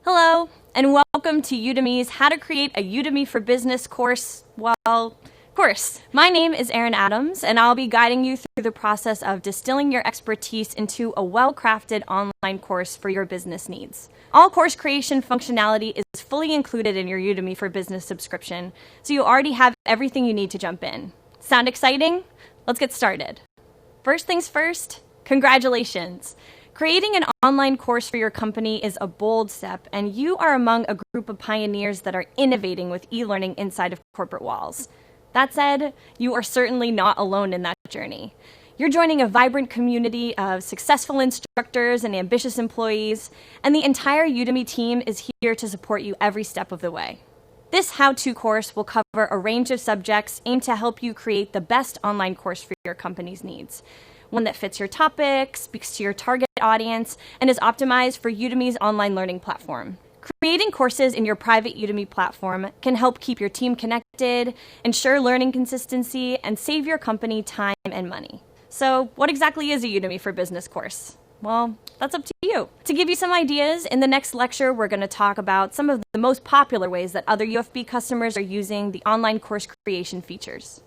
Hello, and welcome to Udemy's How to Create a Udemy for Business course. My name is Erin Adams, and I'll be guiding you through the process of distilling your expertise into a well-crafted online course for your business needs. All course creation functionality is fully included in your Udemy for Business subscription, so you already have everything you need to jump in. Sound exciting? Let's get started. First things first, congratulations! Creating an online course for your company is a bold step, and you are among a group of pioneers that are innovating with e-learning inside of corporate walls. That said, you are certainly not alone in that journey. You're joining a vibrant community of successful instructors and ambitious employees, and the entire Udemy team is here to support you every step of the way. This how-to course will cover a range of subjects aimed to help you create the best online course for your company's needs. One that fits your topic, speaks to your target audience, and is optimized for Udemy's online learning platform. Creating courses in your private Udemy platform can help keep your team connected, ensure learning consistency, and save your company time and money. So, what exactly is a Udemy for Business course? Well, that's up to you. To give you some ideas, in the next lecture, we're going to talk about some of the most popular ways that other UFB customers are using the online course creation features.